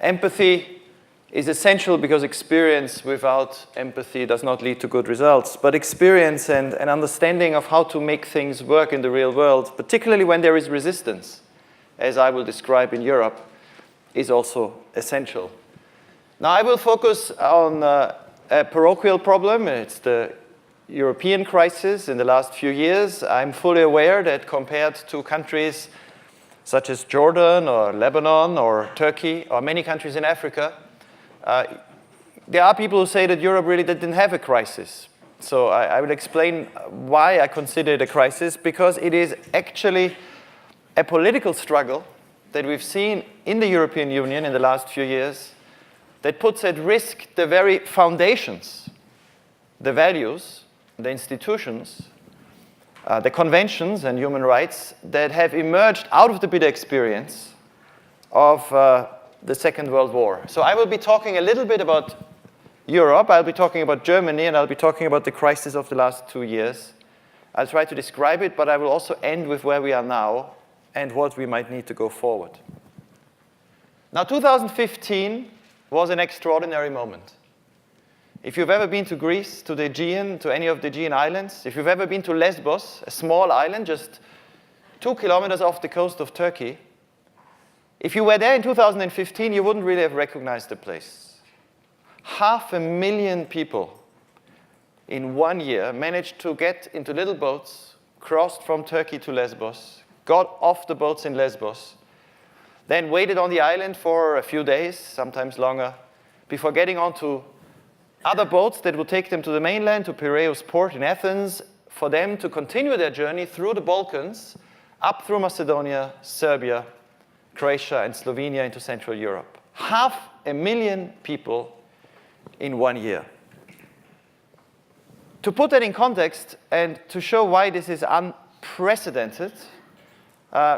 Empathy is essential because experience without empathy does not lead to good results. But experience and an understanding of how to make things work in the real world, particularly when there is resistance, as I will describe in Europe, is also essential. Now, I will focus on a parochial problem. It's the European crisis in the last few years. I'm fully aware that compared to countries such as Jordan or Lebanon or Turkey or many countries in Africa, there are people who say that Europe really didn't have a crisis. So I will explain why I consider it a crisis, because it is actually a political struggle that we've seen in the European Union in the last few years that puts at risk the very foundations, the values, the institutions, the conventions and human rights that have emerged out of the bitter experience of the Second World War. So I will be talking a little bit about Europe, I'll be talking about Germany, and I'll be talking about the crisis of the last 2 years. I'll try to describe it, but I will also end with where we are now and what we might need to go forward. Now, 2015 was an extraordinary moment. If you've ever been to Greece, to the Aegean, to any of the Aegean islands, if you've ever been to Lesbos, a small island just 2 kilometers off the coast of Turkey, if you were there in 2015, you wouldn't really have recognized the place. 500,000 people in 1 year managed to get into little boats, crossed from Turkey to Lesbos, got off the boats in Lesbos, then waited on the island for a few days, sometimes longer, before getting onto other boats that would take them to the mainland, to Piraeus port in Athens, for them to continue their journey through the Balkans, up through Macedonia, Serbia, Croatia, and Slovenia into Central Europe. 500,000 people in 1 year. To put that in context and to show why this is unprecedented,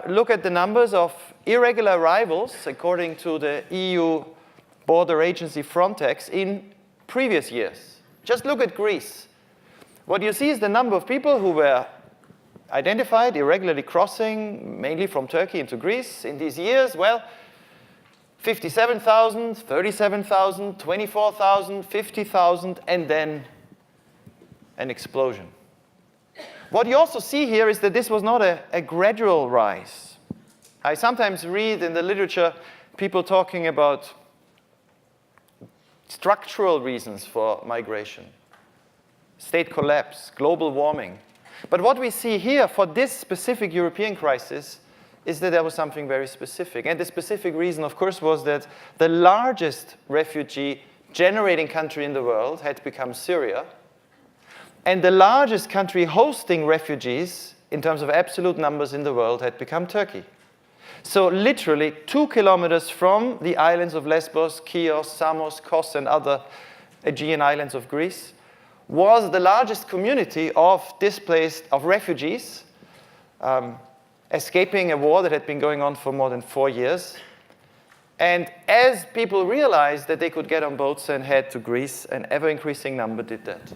look at the numbers of irregular arrivals, according to the EU border agency Frontex, in previous years. Just look at Greece. What you see is the number of people who were identified irregularly crossing, mainly from Turkey into Greece in these years. Well, 57,000, 37,000, 24,000, 50,000, and then an explosion. What you also see here is that this was not a gradual rise. I sometimes read in the literature people talking about structural reasons for migration, state collapse, global warming. But what we see here for this specific European crisis is that there was something very specific. And the specific reason, of course, was that the largest refugee-generating country in the world had become Syria, and the largest country hosting refugees in terms of absolute numbers in the world had become Turkey. So literally 2 kilometers from the islands of Lesbos, Chios, Samos, Kos, and other Aegean islands of Greece was the largest community of displaced, of refugees escaping a war that had been going on for more than 4 years. And as people realized that they could get on boats and head to Greece, an ever-increasing number did that.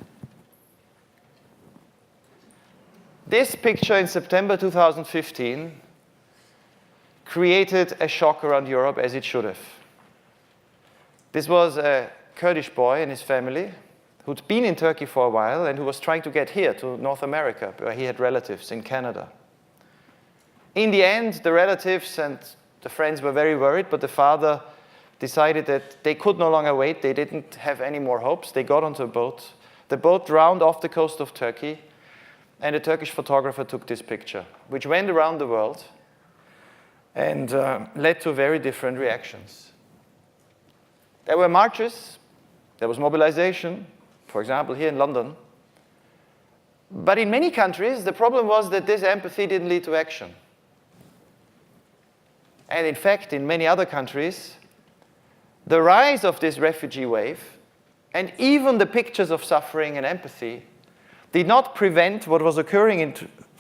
This picture in September 2015 created a shock around Europe, as it should have. This was a Kurdish boy and his family who'd been in Turkey for a while and who was trying to get here to North America, where he had relatives in Canada. In the end, the relatives and the friends were very worried, but the father decided that they could no longer wait. They didn't have any more hopes. They got onto a boat. The boat drowned off the coast of Turkey, and a Turkish photographer took this picture, which went around the world and led to very different reactions. There were marches, there was mobilization, for example, here in London. But in many countries, the problem was that this empathy didn't lead to action. And in fact, in many other countries, the rise of this refugee wave, and even the pictures of suffering and empathy, did not prevent what was occurring in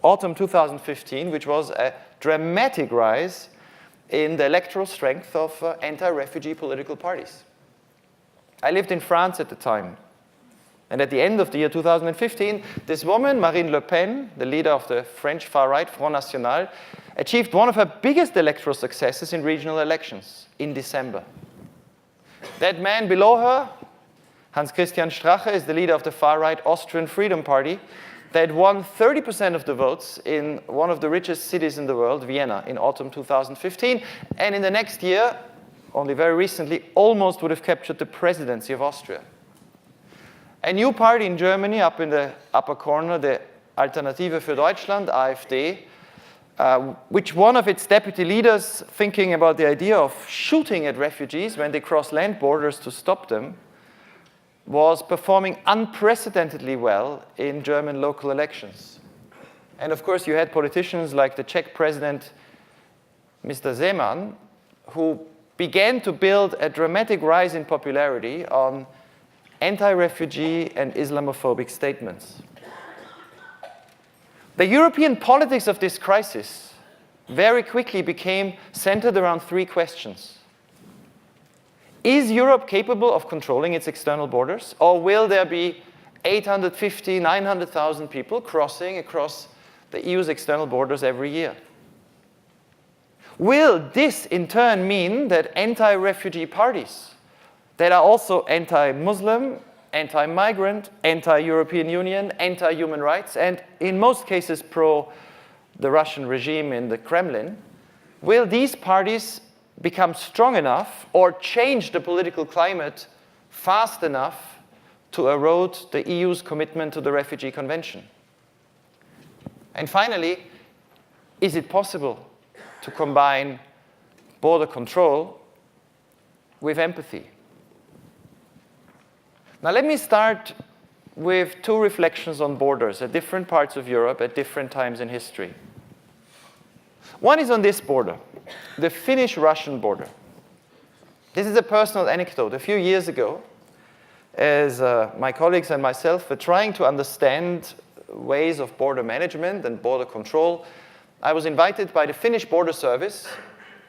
autumn 2015, which was a dramatic rise in the electoral strength of anti-refugee political parties. I lived in France at the time. And at the end of the year 2015, this woman, Marine Le Pen, the leader of the French far-right Front National, achieved one of her biggest electoral successes in regional elections in December. That man below her, Hans Christian Strache, is the leader of the far-right Austrian Freedom Party that won 30% of the votes in one of the richest cities in the world, Vienna, in autumn 2015. And in the next year, only very recently, almost would have captured the presidency of Austria. A new party in Germany, up in the upper corner, the Alternative für Deutschland, AfD, which one of its deputy leaders, thinking about the idea of shooting at refugees when they cross land borders to stop them, was performing unprecedentedly well in German local elections. And of course, you had politicians like the Czech president, Mr. Zeman, who began to build a dramatic rise in popularity on anti-refugee and Islamophobic statements. The European politics of this crisis very quickly became centered around three questions. Is Europe capable of controlling its external borders, or will there be 850, 900,000 people crossing across the EU's external borders every year? Will this in turn mean that anti-refugee parties that are also anti-Muslim, anti-migrant, anti-European Union, anti-human rights, and in most cases pro the Russian regime in the Kremlin, will these parties become strong enough or change the political climate fast enough to erode the EU's commitment to the Refugee Convention? And finally, is it possible to combine border control with empathy? Now let me start with two reflections on borders at different parts of Europe at different times in history. One is on this border, the Finnish-Russian border. This is a personal anecdote. A few years ago, as my colleagues and myself were trying to understand ways of border management and border control, I was invited by the Finnish Border Service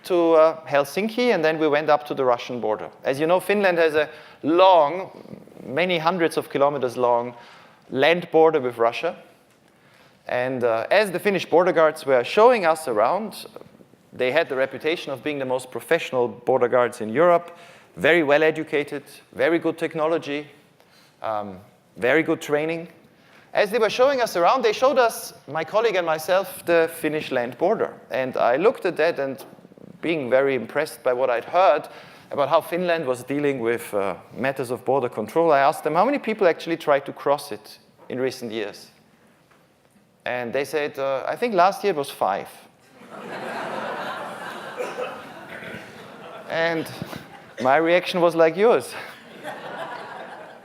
to Helsinki, and then we went up to the Russian border. As you know, Finland has a long, many hundreds of kilometers long land border with Russia. And as the Finnish border guards were showing us around, they had the reputation of being the most professional border guards in Europe, very well educated, very good technology, very good training. As they were showing us around, they showed us, my colleague and myself, the Finnish land border. And I looked at that, and being very impressed by what I'd heard about how Finland was dealing with matters of border control, I asked them how many people actually tried to cross it in recent years. And they said, I think last year it was 5. And my reaction was like yours.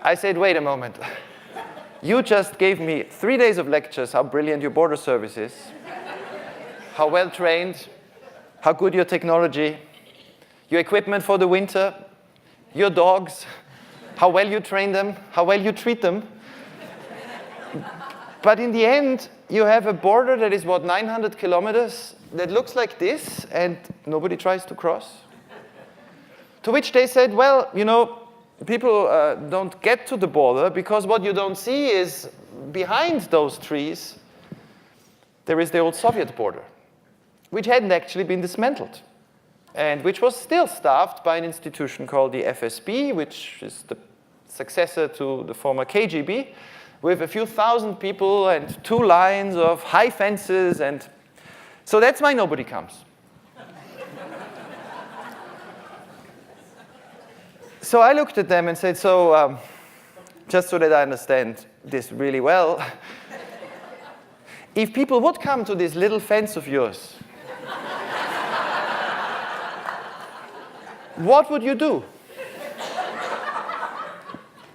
I said, wait a moment. You just gave me 3 days of lectures how brilliant your border service is, how well trained, how good your technology, your equipment for the winter, your dogs, how well you train them, how well you treat them. But in the end, you have a border that is, 900 kilometers that looks like this, and nobody tries to cross. To which they said, well, you know, people don't get to the border because what you don't see is behind those trees, there is the old Soviet border, which hadn't actually been dismantled, and which was still staffed by an institution called the FSB, which is the successor to the former KGB, with a few thousand people and 2 lines of high fences, and so that's why nobody comes. So I looked at them and said, so just so that I understand this really well, if people would come to this little fence of yours, what would you do?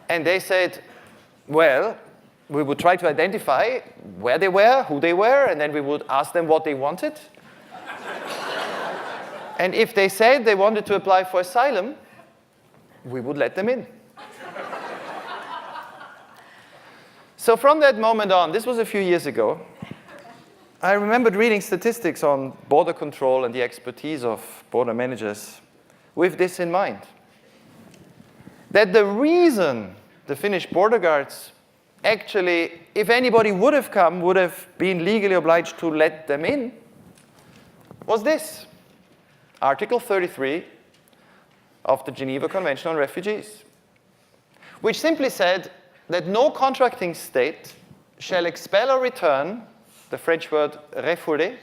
And they said, well, we would try to identify where they were, who they were, and then we would ask them what they wanted. And if they said they wanted to apply for asylum, we would let them in. So from that moment on, this was a few years ago, I remembered reading statistics on border control and the expertise of border managers with this in mind. That the reason the Finnish border guards actually, if anybody would have come, would have been legally obliged to let them in, was this. Article 33 of the Geneva Convention on Refugees, which simply said that no contracting state shall expel or return, the French word refouler,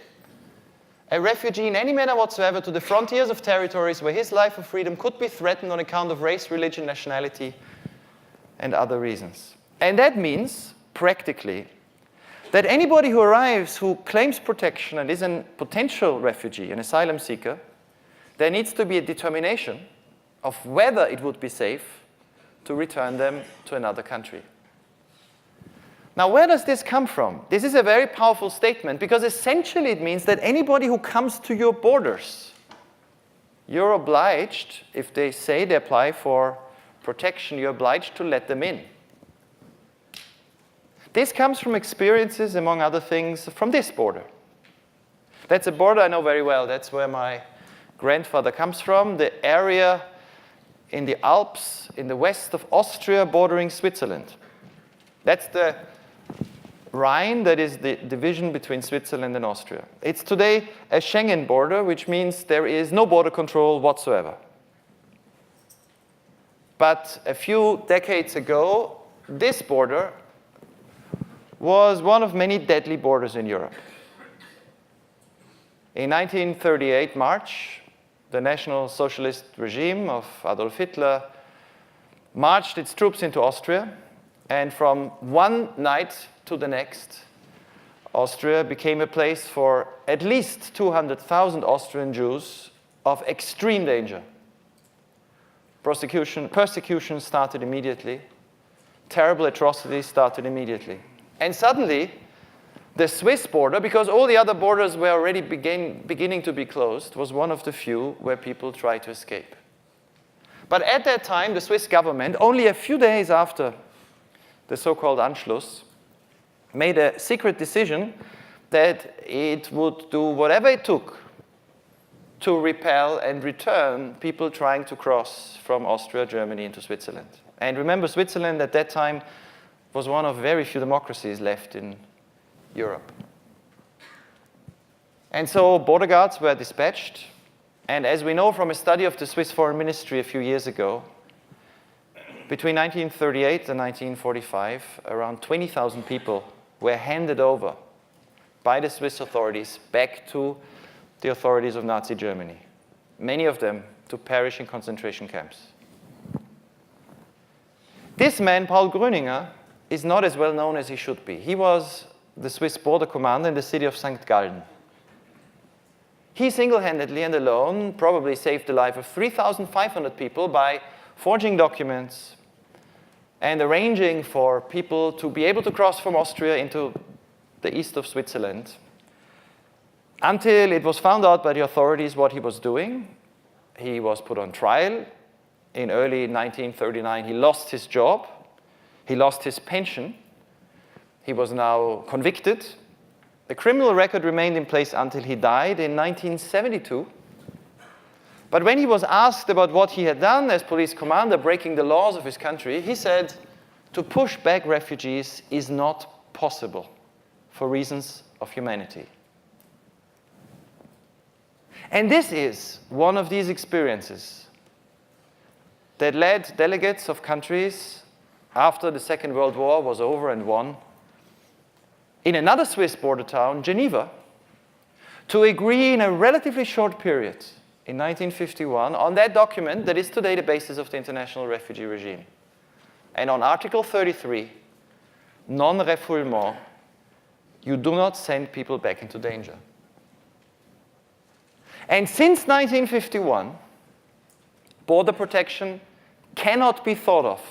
a refugee in any manner whatsoever to the frontiers of territories where his life or freedom could be threatened on account of race, religion, nationality, and other reasons. And that means, practically, that anybody who arrives who claims protection and is a potential refugee, an asylum seeker, there needs to be a determination of whether it would be safe to return them to another country. Now, where does this come from? This is a very powerful statement because essentially it means that anybody who comes to your borders, you're obliged, if they say they apply for protection, you're obliged to let them in. This comes from experiences, among other things, from this border. That's a border I know very well. That's where my grandfather comes from, the area in the Alps in the west of Austria bordering Switzerland. That's the Rhine, that is the division between Switzerland and Austria. It's today a Schengen border, which means there is no border control whatsoever. But a few decades ago, this border was one of many deadly borders in Europe. In 1938, March, the National Socialist regime of Adolf Hitler marched its troops into Austria, and from one night to the next, Austria became a place for at least 200,000 Austrian Jews of extreme danger. Persecution started immediately. Terrible atrocities started immediately. And suddenly, the Swiss border, because all the other borders were already beginning to be closed, was one of the few where people tried to escape. But at that time, the Swiss government, only a few days after the so-called Anschluss, made a secret decision that it would do whatever it took to repel and return people trying to cross from Austria, Germany into Switzerland. And remember, Switzerland at that time was one of very few democracies left in Europe. And so border guards were dispatched. And as we know from a study of the Swiss Foreign Ministry a few years ago, between 1938 and 1945, around 20,000 people were handed over by the Swiss authorities back to the authorities of Nazi Germany, many of them to perish in concentration camps. This man, Paul Grüninger, is not as well known as he should be. He was the Swiss border commander in the city of St. Gallen. He single-handedly and alone probably saved the life of 3,500 people by forging documents and arranging for people to be able to cross from Austria into the east of Switzerland, until it was found out by the authorities what he was doing. He was put on trial. In early 1939, he lost his job. He lost his pension. He was now convicted. The criminal record remained in place until he died in 1972. But when he was asked about what he had done as police commander, breaking the laws of his country, he said, to push back refugees is not possible for reasons of humanity. And this is one of these experiences that led delegates of countries after the Second World War was over and won, in another Swiss border town, Geneva, to agree in a relatively short period, in 1951, on that document that is today the basis of the international refugee regime. And on Article 33, non-refoulement, you do not send people back into danger. And since 1951, border protection cannot be thought of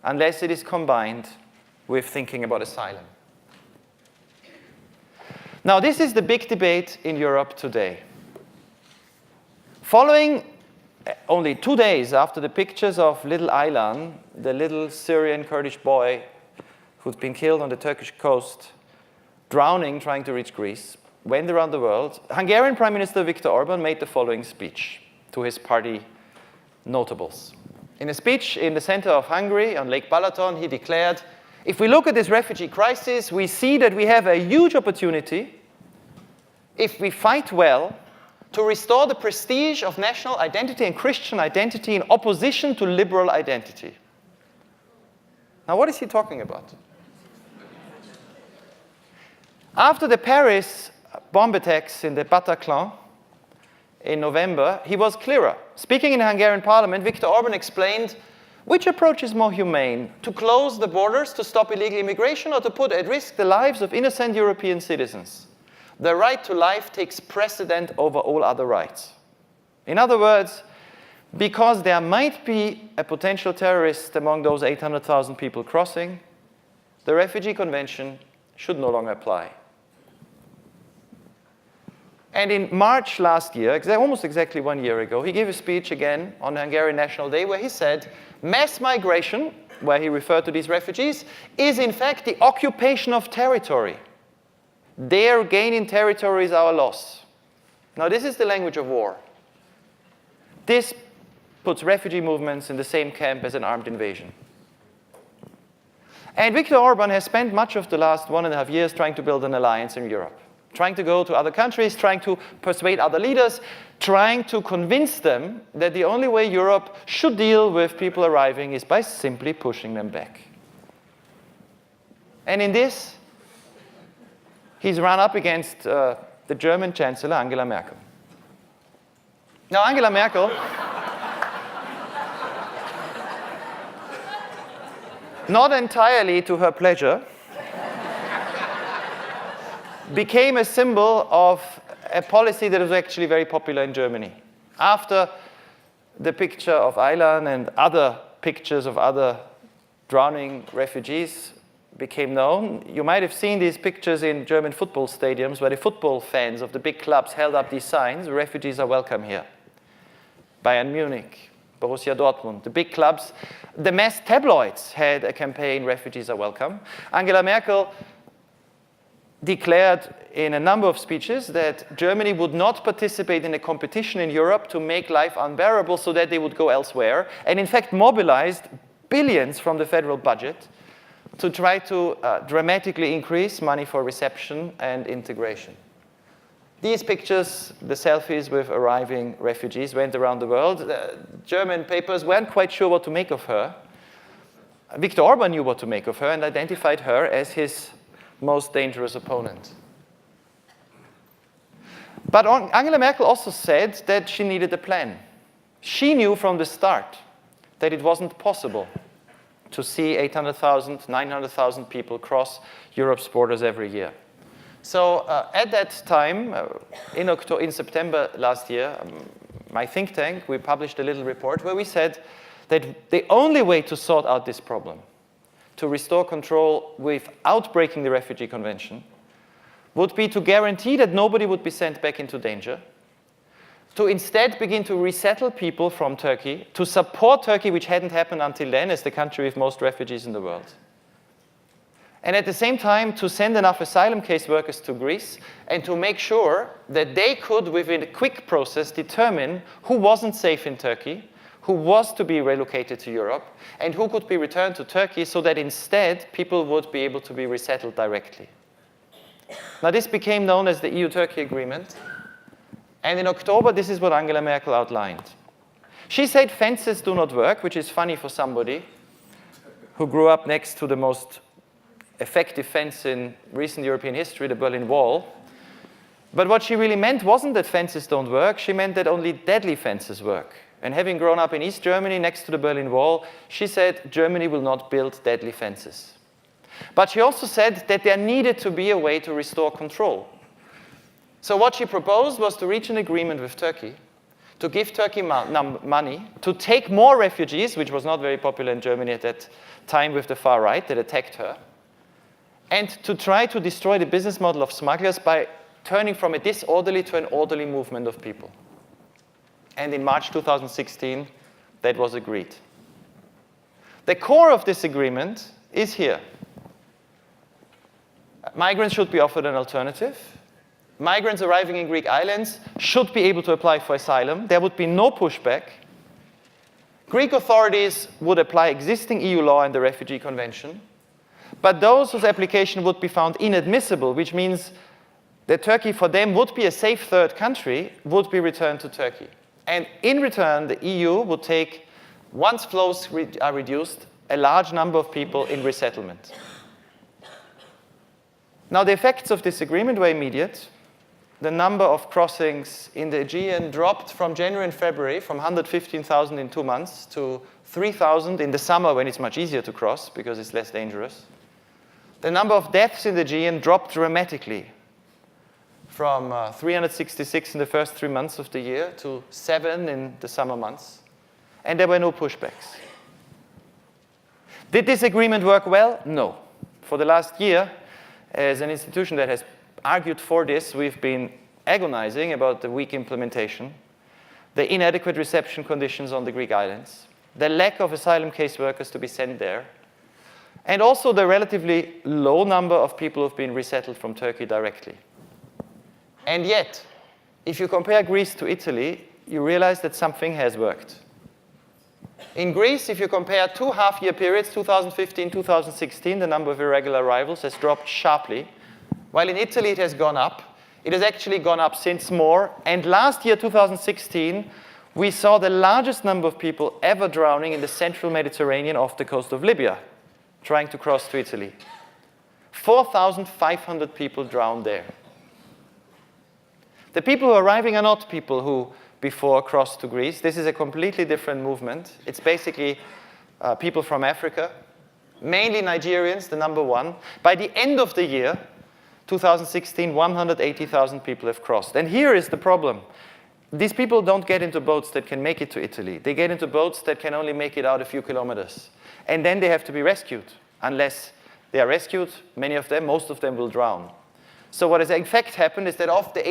unless it is combined with thinking about asylum. Now, this is the big debate in Europe today. Following only 2 days after the pictures of little Aylan, the little Syrian Kurdish boy who'd been killed on the Turkish coast, drowning trying to reach Greece, went around the world, Hungarian Prime Minister Viktor Orban made the following speech to his party notables. In a speech in the center of Hungary on Lake Balaton, he declared, if we look at this refugee crisis, we see that we have a huge opportunity, if we fight well, to restore the prestige of national identity and Christian identity in opposition to liberal identity. Now, what is he talking about? After the Paris bomb attacks in the Bataclan in November, he was clearer. Speaking in the Hungarian parliament, Viktor Orban explained which approach is more humane, to close the borders to stop illegal immigration or to put at risk the lives of innocent European citizens. The right to life takes precedent over all other rights. In other words, because there might be a potential terrorist among those 800,000 people crossing, the Refugee Convention should no longer apply. And in March last year, almost exactly 1 year ago, he gave a speech again on the Hungarian National Day where he said, mass migration, where he referred to these refugees, is in fact the occupation of territory. Their gain in territory is our loss. Now, this is the language of war. This puts refugee movements in the same camp as an armed invasion. And Viktor Orban has spent much of the last 1.5 years trying to build an alliance in Europe, trying to go to other countries, trying to persuade other leaders, trying to convince them that the only way Europe should deal with people arriving is by simply pushing them back. And in this, he's run up against the German Chancellor, Angela Merkel. Now, Angela Merkel not entirely to her pleasure, became a symbol of a policy that was actually very popular in Germany. After the picture of Aylan and other pictures of other drowning refugees became known, you might have seen these pictures in German football stadiums where the football fans of the big clubs held up these signs, refugees are welcome here. Bayern Munich, Borussia Dortmund, the big clubs. The mass tabloids had a campaign, refugees are welcome. Angela Merkel declared in a number of speeches that Germany would not participate in a competition in Europe to make life unbearable so that they would go elsewhere, and in fact mobilized billions from the federal budget to try to dramatically increase money for reception and integration. These pictures, the selfies with arriving refugees, went around the world. German papers weren't quite sure what to make of her. Viktor Orban knew what to make of her and identified her as his most dangerous opponent. But Angela Merkel also said that she needed a plan. She knew from the start that it wasn't possible to see 800,000, 900,000 people cross Europe's borders every year. So at that time, in September last year, my think tank, we published a little report where we said that the only way to sort out this problem, to restore control without breaking the Refugee Convention, would be to guarantee that nobody would be sent back into danger, to instead begin to resettle people from Turkey, to support Turkey, which hadn't happened until then, as the country with most refugees in the world. And at the same time, to send enough asylum case workers to Greece and to make sure that they could, within a quick process, determine who wasn't safe in Turkey, who was to be relocated to Europe, and who could be returned to Turkey so that instead people would be able to be resettled directly. Now, this became known as the EU-Turkey Agreement. And in October, this is what Angela Merkel outlined. She said fences do not work, which is funny for somebody who grew up next to the most effective fence in recent European history, the Berlin Wall. But what she really meant wasn't that fences don't work. She meant that only deadly fences work. And having grown up in East Germany next to the Berlin Wall, she said Germany will not build deadly fences. But she also said that there needed to be a way to restore control. So what she proposed was to reach an agreement with Turkey, to give Turkey money, to take more refugees, which was not very popular in Germany at that time with the far right that attacked her, and to try to destroy the business model of smugglers by turning from a disorderly to an orderly movement of people. And in March 2016, that was agreed. The core of this agreement is here. Migrants should be offered an alternative. Migrants arriving in Greek islands should be able to apply for asylum. There would be no pushback. Greek authorities would apply existing EU law and the Refugee Convention. But those whose application would be found inadmissible, which means that Turkey for them would be a safe third country, would be returned to Turkey. And in return, the EU would take, once flows are reduced, a large number of people in resettlement. Now, the effects of this agreement were immediate. The number of crossings in the Aegean dropped from January and February from 115,000 in 2 months to 3,000 in the summer when it's much easier to cross because it's less dangerous. The number of deaths in the Aegean dropped dramatically from 366 in the first 3 months of the year to 7 in the summer months. And there were no pushbacks. Did this agreement work well? No. For the last year, as an institution that has argued for this, we've been agonizing about the weak implementation, the inadequate reception conditions on the Greek islands, the lack of asylum caseworkers to be sent there, and also the relatively low number of people who've been resettled from Turkey directly. And yet, if you compare Greece to Italy, you realize that something has worked. In Greece, if you compare 2 half-year periods, 2015, 2016, the number of irregular arrivals has dropped sharply, while in Italy it has gone up. It has actually gone up since more. And last year, 2016, we saw the largest number of people ever drowning in the central Mediterranean off the coast of Libya, trying to cross to Italy. 4,500 people drowned there. The people who are arriving are not people who before crossed to Greece. This is a completely different movement. It's basically people from Africa, mainly Nigerians, the number one. By the end of the year, 2016, 180,000 people have crossed. And here is the problem. These people don't get into boats that can make it to Italy. They get into boats that can only make it out a few kilometers. And then they have to be rescued. Unless they are rescued, many of them, most of them will drown. So what has in fact happened is that of the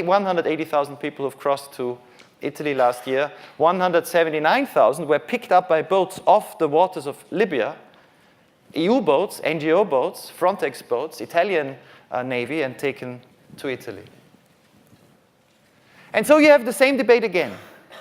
180,000 people who have crossed to Italy last year, 179,000 were picked up by boats off the waters of Libya, EU boats, NGO boats, Frontex boats, Italian Navy, and taken to Italy. And so you have the same debate again.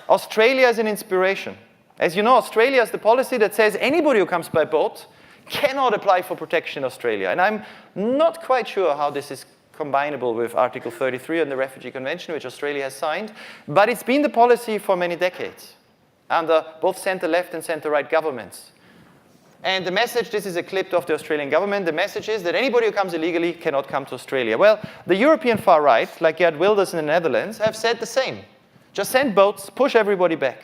Australia is an inspiration. As you know, Australia has the policy that says anybody who comes by boat cannot apply for protection in Australia. And I'm not quite sure how this is combinable with Article 33 on the Refugee Convention, which Australia has signed. But it's been the policy for many decades under both center-left and center-right governments. And the message, this is a clip of the Australian government, the message is that anybody who comes illegally cannot come to Australia. Well, the European far right, like Gerald Wilders in the Netherlands, have said the same. Just send boats, push everybody back.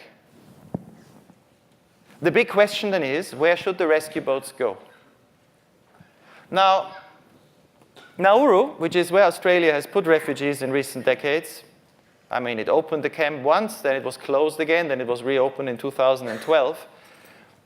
The big question then is, where should the rescue boats go? Now, Nauru, which is where Australia has put refugees in recent decades, I mean, it opened the camp once, then it was closed again, then it was reopened in 2012.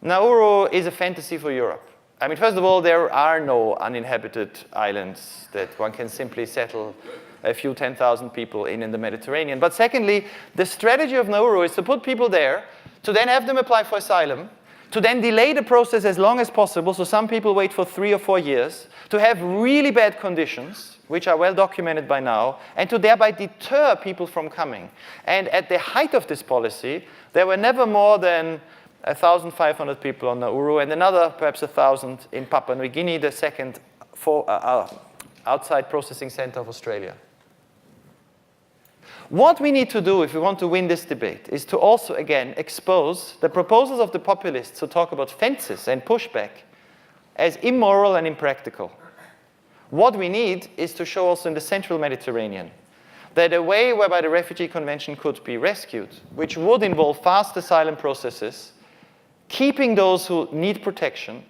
Nauru is a fantasy for Europe. I mean, first of all, there are no uninhabited islands that one can simply settle a few 10,000 people in the Mediterranean. But secondly, the strategy of Nauru is to put people there, to then have them apply for asylum, to then delay the process as long as possible, so some people wait for 3 or 4 years, to have really bad conditions, which are well documented by now, and to thereby deter people from coming. And at the height of this policy, there were never more than 1,500 people on Nauru, and another perhaps 1,000 in Papua New Guinea, the second outside processing center of Australia. What we need to do if we want to win this debate is to also, again, expose the proposals of the populists who talk about fences and pushback as immoral and impractical. What we need is to show also in the central Mediterranean that a way whereby the Refugee Convention could be rescued, which would involve fast asylum processes, keeping those who need protection.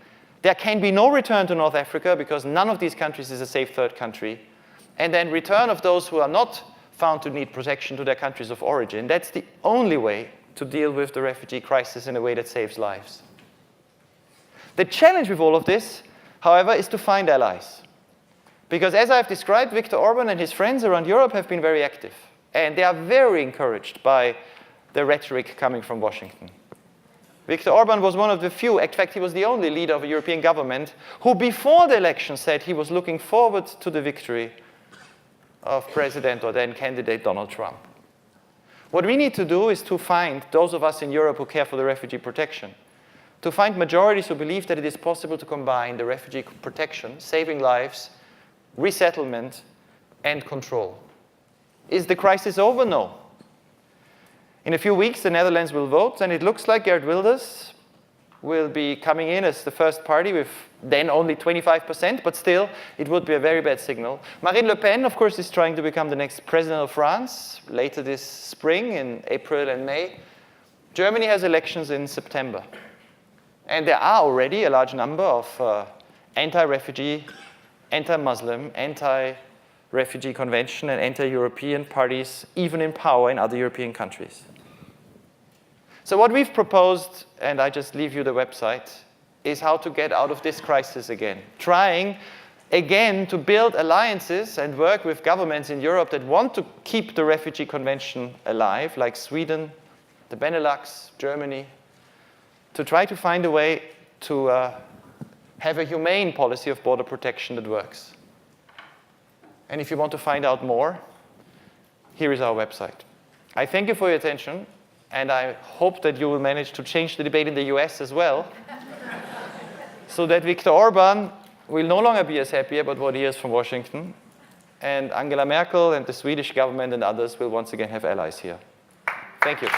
There can be no return to North Africa because none of these countries is a safe third country. And then return of those who are not found to need protection to their countries of origin. That's the only way to deal with the refugee crisis in a way that saves lives. The challenge with all of this, however, is to find allies. Because as I've described, Viktor Orban and his friends around Europe have been very active. And they are very encouraged by the rhetoric coming from Washington. Viktor Orban was one of the few, in fact, he was the only leader of a European government who before the election said he was looking forward to the victory of President or then candidate Donald Trump. What we need to do is to find those of us in Europe who care for the refugee protection, to find majorities who believe that it is possible to combine the refugee protection, saving lives, resettlement, and control. Is the crisis over? No. In a few weeks, the Netherlands will vote, and it looks like Geert Wilders will be coming in as the first party with then only 25%, but still, it would be a very bad signal. Marine Le Pen, of course, is trying to become the next president of France later this spring in April and May. Germany has elections in September. And there are already a large number of anti-refugee, anti-Muslim, anti-refugee convention and anti-European parties, even in power in other European countries. So what we've proposed, and I just leave you the website, is how to get out of this crisis again. Trying again to build alliances and work with governments in Europe that want to keep the refugee convention alive, like Sweden, the Benelux, Germany, to try to find a way to have a humane policy of border protection that works. And if you want to find out more, here is our website. I thank you for your attention, and I hope that you will manage to change the debate in the US as well, so that Viktor Orban will no longer be as happy about what he hears from Washington, and Angela Merkel and the Swedish government and others will once again have allies here. Thank you.